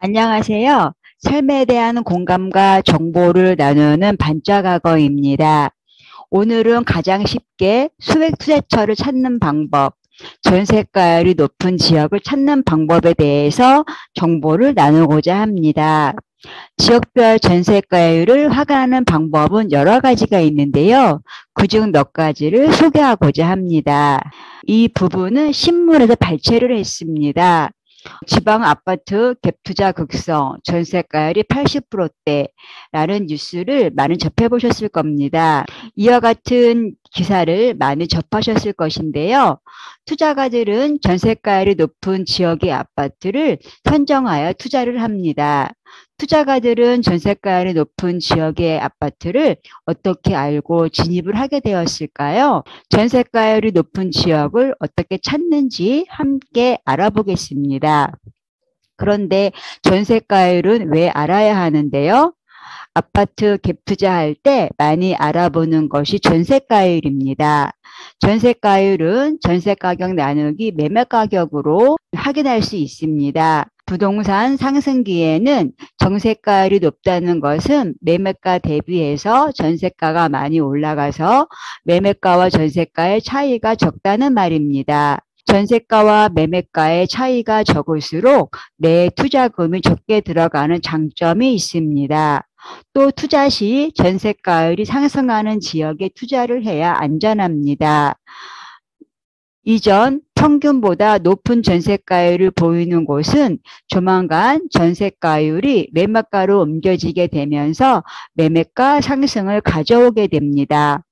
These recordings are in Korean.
안녕하세요. 삶에 대한 공감과 정보를 나누는 반짝악어입니다. 오늘은 가장 쉽게 소액 투자처를 찾는 방법, 전세가율이 높은 지역을 찾는 방법에 대해서 정보를 나누고자 합니다. 지역별 전세가율을 확인하는 방법은 여러 가지가 있는데요. 그중 몇 가지를 소개하고자 합니다. 이 부분은 신문에서 발췌를 했습니다. 지방 아파트 갭투자 극성, 전세가율이 80%대라는 뉴스를 많이 접해보셨을 겁니다. 이와 같은 기사를 많이 접하셨을 것인데요. 투자가들은 전세가율이 높은 지역의 아파트를 선정하여 투자를 합니다. 투자가들은 전세가율이 높은 지역의 아파트를 어떻게 알고 진입을 하게 되었을까요? 전세가율이 높은 지역을 어떻게 찾는지 함께 알아보겠습니다. 그런데 전세가율은 왜 알아야 하는데요? 아파트 갭 투자할 때 많이 알아보는 것이 전세가율입니다. 전세가율은 전세가격 나누기 매매가격으로 확인할 수 있습니다. 부동산 상승기에는 정세가율이 높다는 것은 매매가 대비해서 전세가가 많이 올라가서 매매가와 전세가의 차이가 적다는 말입니다. 전세가와 매매가의 차이가 적을수록 내 투자금이 적게 들어가는 장점이 있습니다. 또 투자 시 전세가율이 상승하는 지역에 투자를 해야 안전합니다. 이전 평균보다 높은 전세가율을 보이는 곳은 조만간 전세가율이 매매가로 옮겨지게 되면서 매매가 상승을 가져오게 됩니다.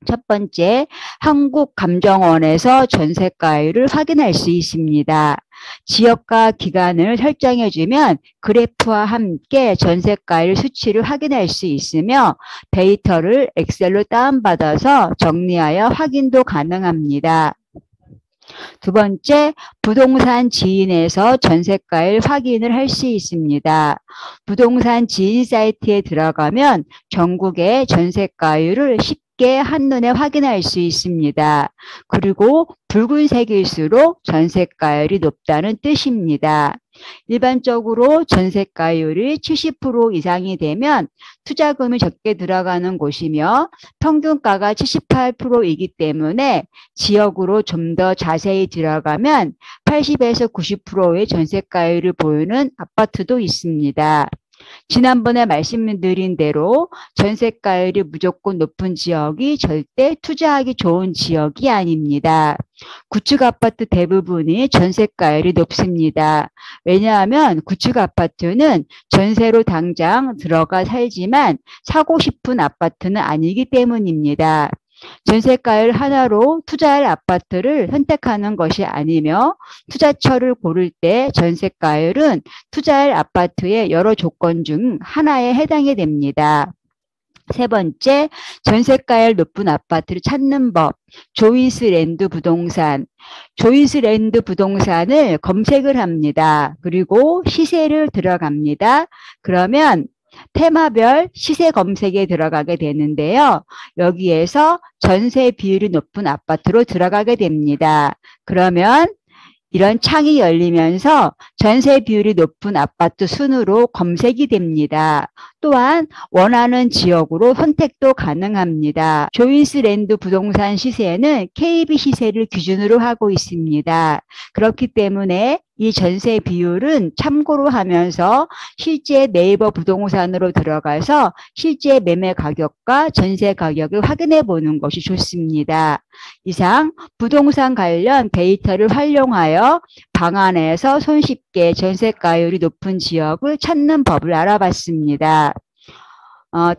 첫 번째, 한국감정원에서 전세가율을 확인할 수 있습니다. 지역과 기간을 설정해주면 그래프와 함께 전세가율 수치를 확인할 수 있으며 데이터를 엑셀로 다운받아서 정리하여 확인도 가능합니다. 두 번째, 부동산 지인에서 전세가율 확인을 할 수 있습니다. 부동산 지인 사이트에 들어가면 전국의 전세가율을 쉽게 한눈에 확인할 수 있습니다. 그리고 붉은색일수록 전세가율이 높다는 뜻입니다. 일반적으로 전세가율이 70% 이상이 되면 투자금이 적게 들어가는 곳이며 평균가가 78%이기 때문에 지역으로 좀 더 자세히 들어가면 80에서 90%의 전세가율을 보이는 아파트도 있습니다. 지난번에 말씀드린 대로 전세가율이 무조건 높은 지역이 절대 투자하기 좋은 지역이 아닙니다. 구축 아파트 대부분이 전세가율이 높습니다. 왜냐하면 구축 아파트는 전세로 당장 들어가 살지만 사고 싶은 아파트는 아니기 때문입니다. 전세가율 하나로 투자할 아파트를 선택하는 것이 아니며 투자처를 고를 때 전세가율은 투자할 아파트의 여러 조건 중 하나에 해당이 됩니다. 세 번째, 전세가율 높은 아파트를 찾는 법. 조이스랜드 부동산. 조이스랜드 부동산을 검색을 합니다. 그리고 시세를 들어갑니다. 그러면 테마별 시세 검색에 들어가게 되는데요. 여기에서 전세 비율이 높은 아파트로 들어가게 됩니다. 그러면 이런 창이 열리면서 전세 비율이 높은 아파트 순으로 검색이 됩니다. 또한 원하는 지역으로 선택도 가능합니다. 조이스랜드 부동산 시세는 KB 시세를 기준으로 하고 있습니다. 그렇기 때문에 이 전세 비율은 참고로 하면서 실제 네이버 부동산으로 들어가서 실제 매매 가격과 전세 가격을 확인해 보는 것이 좋습니다. 이상 부동산 관련 데이터를 활용하여 방안에서 손쉽게 전세가율이 높은 지역을 찾는 법을 알아봤습니다.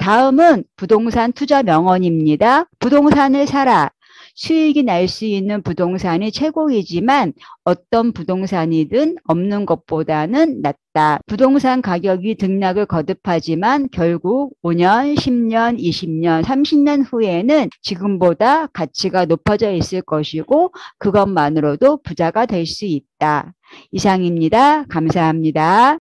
다음은 부동산 투자 명언입니다. 부동산을 사라. 수익이 날 수 있는 부동산이 최고이지만 어떤 부동산이든 없는 것보다는 낫다. 부동산 가격이 등락을 거듭하지만 결국 5년, 10년, 20년, 30년 후에는 지금보다 가치가 높아져 있을 것이고 그것만으로도 부자가 될 수 있다. 이상입니다. 감사합니다.